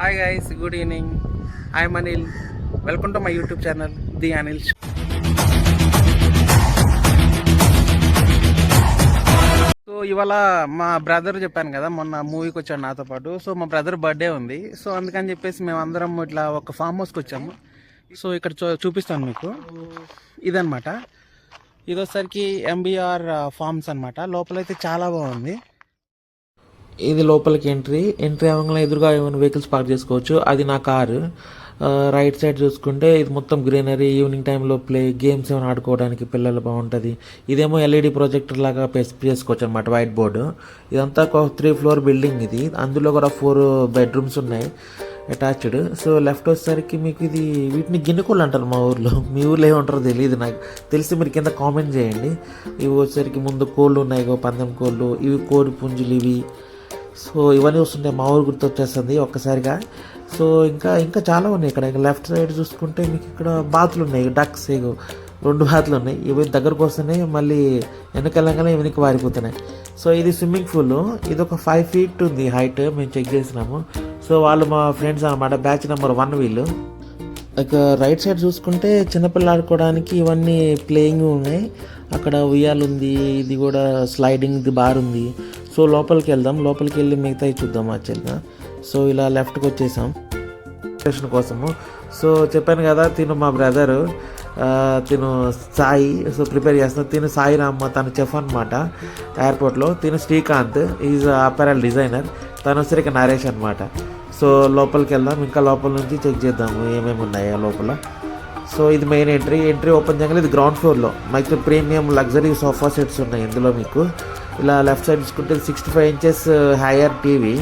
Hi guys, good evening. I am Anil. Welcome to my YouTube channel, The Anil Show. So ఇవాళ మా brother చెప్పాను కదా, మొన్న మూవీకి వచ్చాడు నాతో పాటు. సో మా బ్రదర్ బర్త్డే ఉంది. సో అందుకని చెప్పేసి మేము అందరం ఇట్లా ఒక ఫామ్ హౌస్కి వచ్చాము. సో ఇక్కడ చూపిస్తాను మీకు. ఇదనమాట, ఇదొసరికి ఎంబీఆర్ ఫార్మ్స్ అనమాట. లోపలైతే చాలా బాగుంది. ఇది లోపలికి ఎంట్రీ అవ్వగానే ఎదురుగా ఏమైనా వెహికల్స్ పార్క్ చేసుకోవచ్చు. అది నా కారు. రైట్ సైడ్ చూసుకుంటే ఇది మొత్తం గ్రీనరీ, ఈవినింగ్ టైంలో గేమ్స్ ఏమైనా ఆడుకోవడానికి పిల్లలు బాగుంటుంది. ఇదేమో ఎల్ఈడి ప్రొజెక్టర్ లాగా చేసుకోవచ్చు అనమాట, వైట్ బోర్డు. ఇదంతా ఒక 3 ఫ్లోర్ బిల్డింగ్. ఇది అందులో కూడా 4 బెడ్రూమ్స్ ఉన్నాయి అటాచ్డ్. సో లెఫ్ట్ వచ్చేసరికి మీకు ఇది వీటిని గిన్నెకోళ్ళు అంటారు మా ఊర్లో. మీ ఊర్లో ఏమంటారో తెలియదు నాకు. తెలిసి మీరు కింద కామెంట్ చేయండి. ఇవి వచ్చేసరికి ముందు కోళ్ళు ఉన్నాయి, పందెం కోళ్ళు, ఇవి కోడి పుంజులు ఇవి. సో ఇవన్నీ వస్తుంటాయి, మా ఊరు గుర్తొచ్చేస్తుంది ఒక్కసారిగా. సో ఇంకా చాలా ఉన్నాయి ఇక్కడ. లెఫ్ట్ సైడ్ చూసుకుంటే మీకు ఇక్కడ బాతులు ఉన్నాయి, డక్స్ 2 బాతులు ఉన్నాయి. ఇవి దగ్గరకు వస్తున్నాయి, మళ్ళీ వెనకెళ్ళగానే వెనక్కి వారిపోతున్నాయి. సో ఇది స్విమ్మింగ్ పూల్. ఇది ఒక 5 feet ఉంది హైట్, మేము చెక్ చేసినాము. సో వాళ్ళు మా ఫ్రెండ్స్ అనమాట, బ్యాచ్ నెంబర్ 1 వీళ్ళు. ఇక రైట్ సైడ్ చూసుకుంటే చిన్నపిల్లలు ఆడుకోవడానికి ఇవన్నీ ప్లేయింగ్ ఉన్నాయి. అక్కడ ఉయ్యాలు ఉంది, ఇది కూడా స్లైడింగ్ బార్ ఉంది. సో లోపలికి వెళ్దాం, లోపలికి వెళ్ళి మిగతాయి చూద్దాం యాక్చువల్గా. సో ఇలా లెఫ్ట్కి వచ్చేసాం స్టేషన్ కోసము. సో చెప్పాను కదా, తిను మా బ్రదరు, తిను సాయి. సో ప్రిపేర్ చేస్తాను. తిను సాయి రామ్మ, తను చెఫ్ అనమాట ఎయిర్పోర్ట్లో. తిను శ్రీకాంత్, ఈజ్ అపారల్ డిజైనర్. తను వచ్చరికి నరేష్ అనమాట. సో లోపలికి వెళ్దాం, ఇంకా లోపల నుంచి చెక్ చేద్దాము ఏమేమి ఉన్నాయో లోపల. సో ఇది మెయిన్ ఎంట్రీ ఓపెన్ చేయగానే ఇది గ్రౌండ్ ఫ్లోర్లో మీకు ప్రీమియం లగ్జరీ సోఫా సెట్స్ ఉన్నాయి ఇందులో మీకు. ఇలా లెఫ్ట్ సైడ్ చూసుకుంటే 65 inches హైయర్ టీవీ.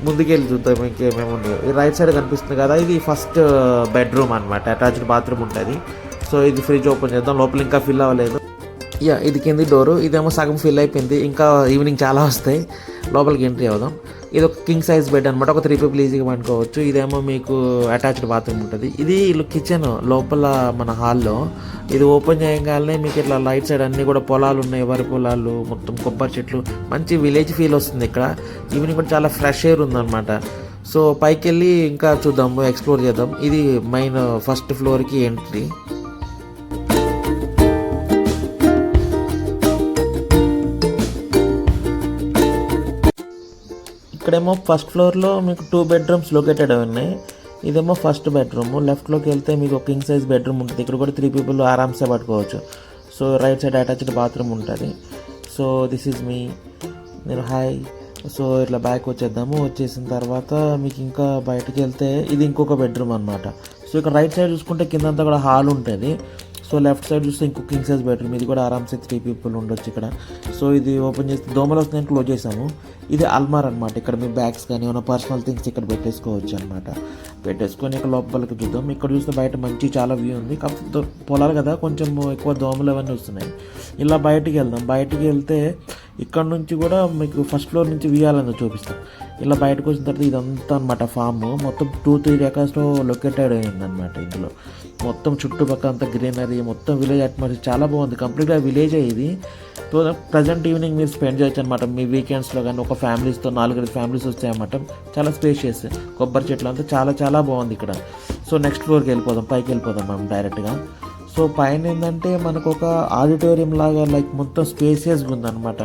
ముందుకెళ్ళి చూద్దాం ఇంకేమేమి ఉన్నాయి. రైట్ సైడ్ కనిపిస్తుంది కదా, ఇది ఫస్ట్ బెడ్రూమ్ అనమాట, అటాచ్డ్ బాత్రూమ్ ఉంటుంది. సో ఇది ఫ్రిడ్జ్ ఓపెన్ చేద్దాం, లోపల ఇంకా ఫిల్ అవ్వలేదు. ఇది కింది డోరు, ఇదేమో సగం ఫిల్ అయిపోయింది, ఇంకా ఈవినింగ్ చాలా వస్తాయి. లోపలికి ఎంట్రీ అవుదాం. ఇది ఒక కింగ్ సైజ్ బెడ్ అనమాట, ఒక 3 people ఈజీగా పండుకోవచ్చు. ఇదేమో మీకు అటాచ్డ్ బాత్రూమ్ ఉంటుంది. ఇది కిచెన్ లోపల మన హాల్లో. ఇది ఓపెన్ చేయగానే మీకు ఇట్లా రైట్ సైడ్ అన్నీ కూడా పొలాలు ఉన్నాయి, వరి పొలాలు, మొత్తం కొబ్బరి చెట్లు, మంచి విలేజ్ ఫీల్ వస్తుంది ఇక్కడ. ఈవినింగ్ కూడా చాలా ఫ్రెష్ ఎయిర్ ఉందన్నమాట. సో పైకి వెళ్ళి ఇంకా చూద్దాము, ఎక్స్ప్లోర్ చేద్దాం. ఇది మెయిన్ ఫస్ట్ ఫ్లోర్కి ఎంట్రీ. ఇక్కడేమో ఫస్ట్ ఫ్లోర్లో మీకు 2 bedrooms లొకేటెడ్ ఉన్నాయి. ఇదేమో ఫస్ట్ బెడ్రూమ్. లెఫ్ట్లోకి వెళ్తే మీకు ఒక కింగ్ సైజ్ బెడ్రూమ్ ఉంటుంది. ఇక్కడ కూడా 3 people ఆరామ్సే పట్టుకోవచ్చు. So right side attached bathroom ఉంటుంది. సో దిస్ ఈజ్ మీ, నేను హాయ్. సో ఇట్లా బ్యాక్ వచ్చేద్దాము. వచ్చేసిన తర్వాత మీకు ఇంకా బయటకు వెళ్తే ఇది ఇంకొక బెడ్రూమ్ అనమాట. సో ఇక్కడ రైట్ సైడ్ చూసుకుంటే కిందంతా కూడా హాల్ ఉంటుంది. సో లెఫ్ట్ సైడ్ చూస్తే ఇంకో కింగ్ సైజ్ బెడ్రూమ్. ఇది కూడా ఆరామ్సే 3 people ఉండొచ్చు ఇక్కడ. సో ఇది ఓపెన్ చేస్తే దోమలు వస్తున్నాయని క్లోజ్ చేసాము. ఇది అల్మార్ అనమాట. ఇక్కడ మీ బ్యాగ్స్ కానీ ఏమైనా పర్సనల్ థింగ్స్ ఇక్కడ పెట్టేసుకోవచ్చు అనమాట. పెట్టేసుకొని ఇక్కడ లోపలికి చూద్దాం. ఇక్కడ చూస్తే బయట మంచి చాలా వ్యూ ఉంది. కాకపోతే పొలాలు కదా, కొంచెం ఎక్కువ దోమలు అవన్నీ వస్తున్నాయి. ఇలా బయటికి వెళ్దాం. బయటికి వెళ్తే ఇక్కడ నుంచి కూడా మీకు ఫస్ట్ ఫ్లోర్ నుంచి వీయాలని చూపిస్తాం. ఇలా బయటకు వచ్చిన తర్వాత ఇదంతా అనమాట ఫామ్. మొత్తం 2-3 acresలో లొకేటెడ్ అయిందనమాట. ఇందులో మొత్తం చుట్టుపక్కల అంతా గ్రీనరీ, మొత్తం విలేజ్ అట్మాస్ఫియర్ చాలా బాగుంది. కంప్లీట్గా విలేజ్ ఇది. ప్రజెంట్ ఈవినింగ్ మీరు స్పెండ్ చేయొచ్చు అనమాట. మీ వీకెండ్స్లో కానీ ఒక ఫ్యామిలీస్తో 4-5 families వస్తాయన్నమాట. చాలా స్పేషియస్, కొబ్బరి చెట్లు అంతా చాలా చాలా బాగుంది ఇక్కడ. సో నెక్స్ట్ ఫ్లోర్కి వెళ్ళిపోదాం, పైకి వెళ్ళిపోదాం మనం డైరెక్ట్గా. సో పైన ఏంటంటే మనకు ఒక ఆడిటోరియం లాగా మొత్తం స్పేసియస్గా ఉందన్నమాట.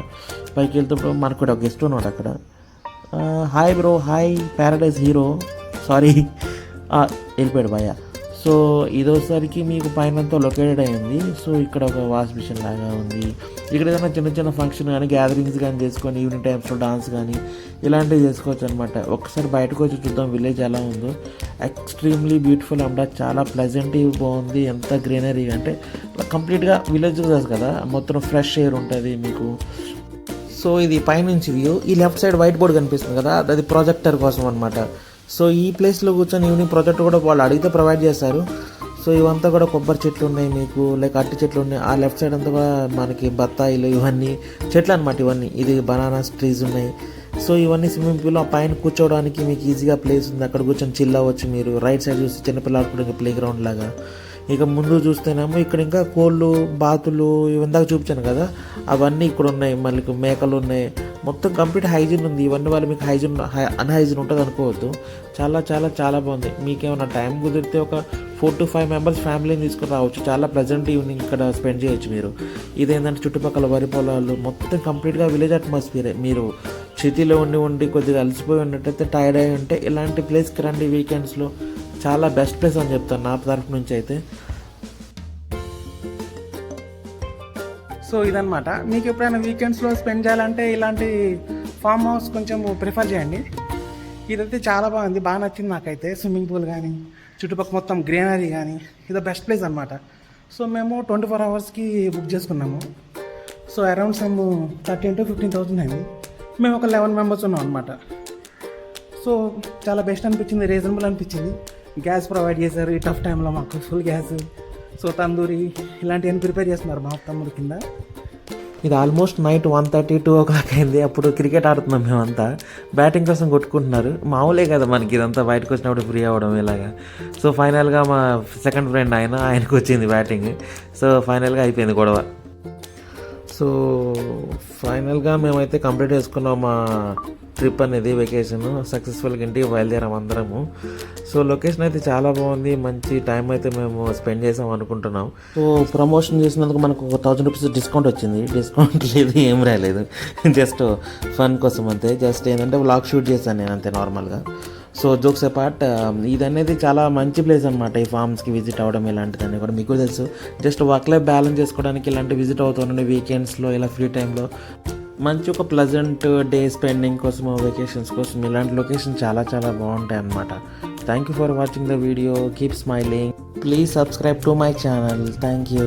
పైకి వెళ్తే మనకు కూడా ఒక గెస్ట్ ఉన్నాడు అక్కడ. Hi bro, hi Paradise hero, sorry వెళ్ళిపోయాడు భయ్య. సో ఇదోసరికి మీకు పైనంతా లొకేటెడ్ అయింది. సో ఇక్కడ ఒక వాష్ మిషన్ లాగా ఉంది. ఇక్కడ ఏదైనా చిన్న చిన్న ఫంక్షన్ కానీ గ్యాదరింగ్స్ కానీ చేసుకొని ఈవినింగ్ టైమ్స్లో డాన్స్ కానీ ఇలాంటివి చేసుకోవచ్చు అనమాట. ఒకసారి బయటకు వచ్చి చూద్దాం విలేజ్ ఎలా ఉందో. ఎక్స్ట్రీమ్లీ బ్యూటిఫుల్ అన్నమాట, చాలా ప్లెజెంట్ బాగుంది. ఎంత గ్రీనరీ అంటే కంప్లీట్గా విలేజ్ కదా, మొత్తం ఫ్రెష్ ఎయిర్ ఉంటుంది మీకు. సో ఇది పైనుంచి వ్యూ. ఈ లెఫ్ట్ సైడ్ వైట్ బోర్డ్ కనిపిస్తుంది కదా, అది ప్రొజెక్టర్ కోసం అనమాట. సో ఈ ప్లేస్లో కూర్చొని ఈవినింగ్ ప్రొజెక్టర్ కూడా వాళ్ళు అడిగితే ప్రొవైడ్ చేస్తారు. సో ఇవంతా కూడా కొబ్బరి చెట్లు ఉన్నాయి మీకు, అరటి చెట్లు ఉన్నాయి. ఆ లెఫ్ట్ సైడ్ అంతా కూడా మనకి బత్తాయిలు ఇవన్నీ చెట్లు అనమాట. ఇవన్నీ ఇది బనానాస్ ట్రీస్ ఉన్నాయి. సో ఇవన్నీ స్విమ్మింగ్ పూల్. ఆ పైన కూర్చోవడానికి మీకు ఈజీగా ప్లేస్ ఉంది, అక్కడ కూర్చొని చిల్ అవ్వచ్చు మీరు. రైట్ సైడ్ చూసి చిన్నపిల్లలు ఆడుకోవడానికి ప్లే గ్రౌండ్ లాగా. ఇక ముందు చూస్తేనేమో ఇక్కడ ఇంకా కోళ్ళు, బాతులు ఇందాక చూపించాను కదా, అవన్నీ ఇక్కడ ఉన్నాయి. మళ్ళీ మేకలు ఉన్నాయి. మొత్తం కంప్లీట్ హైజీన్ ఉంది. ఇవన్నీ వాళ్ళు మీకు అన్హైజీన్ ఉంటుంది అనుకోవద్దు. చాలా చాలా చాలా బాగుంది. మీకేమైనా టైం కుదిరితే ఒక 4 to 5 మెంబర్స్ ఫ్యామిలీని తీసుకుని రావచ్చు. చాలా ప్లెజెంట్ ఈవినింగ్ ఇక్కడ స్పెండ్ చేయొచ్చు మీరు. ఇదేంటంటే చుట్టుపక్కల వరి పొలాలు, మొత్తం కంప్లీట్గా విలేజ్ అట్మాస్ఫియరే. మీరు సిటీలో ఉండి కొద్దిగా అలసిపోయి ఉన్నట్టయితే, టైర్డ్ అయి ఉంటే ఇలాంటి ప్లేస్కి రండి వీకెండ్స్లో. చాలా బెస్ట్ ప్లేస్ అని చెప్తాను నా తరఫు నుంచి అయితే. సో ఇదనమాట. మీకు ఎప్పుడైనా వీకెండ్స్లో స్పెండ్ చేయాలంటే ఇలాంటి ఫామ్ హౌస్ కొంచెం ప్రిఫర్ చేయండి. ఇదైతే చాలా బాగుంది, బాగా నచ్చింది నాకైతే. స్విమ్మింగ్ పూల్ కానీ, చుట్టుపక్కల మొత్తం గ్రీనరీ కానీ, ఇది బెస్ట్ ప్లేస్ అనమాట. సో మేము 24 అవర్స్కి బుక్ చేసుకున్నాము. సో అరౌండ్ సమ్ 13,000 to 15,000 అయింది. మేము ఒక 11 మెంబర్స్ ఉన్నాం అనమాట. సో చాలా బెస్ట్ అనిపించింది, రీజనబుల్ అనిపించింది. గ్యాస్ ప్రొవైడ్ చేశారు ఈ టఫ్ టైంలో మాకు, ఫుల్ గ్యాస్. సో తందూరి ఇలాంటివన్నీ ప్రిపేర్ చేస్తున్నారు మా తమ్ముడు కింద. ఇది ఆల్మోస్ట్ నైట్ 1:30, 2 o'clock అయింది. అప్పుడు క్రికెట్ ఆడుతున్నాం మేమంతా. బ్యాటింగ్ కోసం కొట్టుకుంటున్నారు. మామూలే కదా మనకి ఇదంతా, బయటకు వచ్చినప్పుడు ఫ్రీ అవ్వడం ఇలాగా. సో ఫైనల్గా మా సెకండ్ ఫ్రెండ్ ఆయనకు వచ్చింది బ్యాటింగ్. సో ఫైనల్గా అయిపోయింది గొడవ. సో ఫైనల్గా మేమైతే కంప్లీట్ చేసుకున్నాం మా ట్రిప్ అనేది, వెకేషన్. సక్సెస్ఫుల్గా ఇంటికి బయలుదేరాం అందరము. సో లొకేషన్ అయితే చాలా బాగుంది. మంచి టైం అయితే మేము స్పెండ్ చేసాం అనుకుంటున్నాం. సో ప్రమోషన్ చేసినందుకు మనకు ఒక 1,000 రూపీస్ డిస్కౌంట్ వచ్చింది. డిస్కౌంట్ లేదు, ఏం రాలేదు, జస్ట్ ఫన్ కోసం అంతే. జస్ట్ ఏంటంటే వ్లాగ్ షూట్ చేశాను నేను అంతే నార్మల్గా. సో జోక్స్ అపార్ట్, ఇది అనేది చాలా మంచి ప్లేస్ అనమాట. ఈ ఫార్మ్స్కి విజిట్ అవ్వడం ఇలాంటిదని కూడా మీకు తెలుసు. జస్ట్ వర్క్ లైఫ్ బ్యాలెన్స్ చేసుకోవడానికి ఇలాంటి విజిట్ అవుతుండే వీకెండ్స్లో, ఇలా ఫ్రీ టైంలో మంచి ఒక ప్లెజెంట్ డే స్పెండింగ్ కోసం, వెకేషన్స్ కోసం ఇలాంటి లొకేషన్ చాలా చాలా బాగుంటాయి అన్నమాట. Thank you for watching the video. Keep smiling. Please subscribe to my channel. Thank you.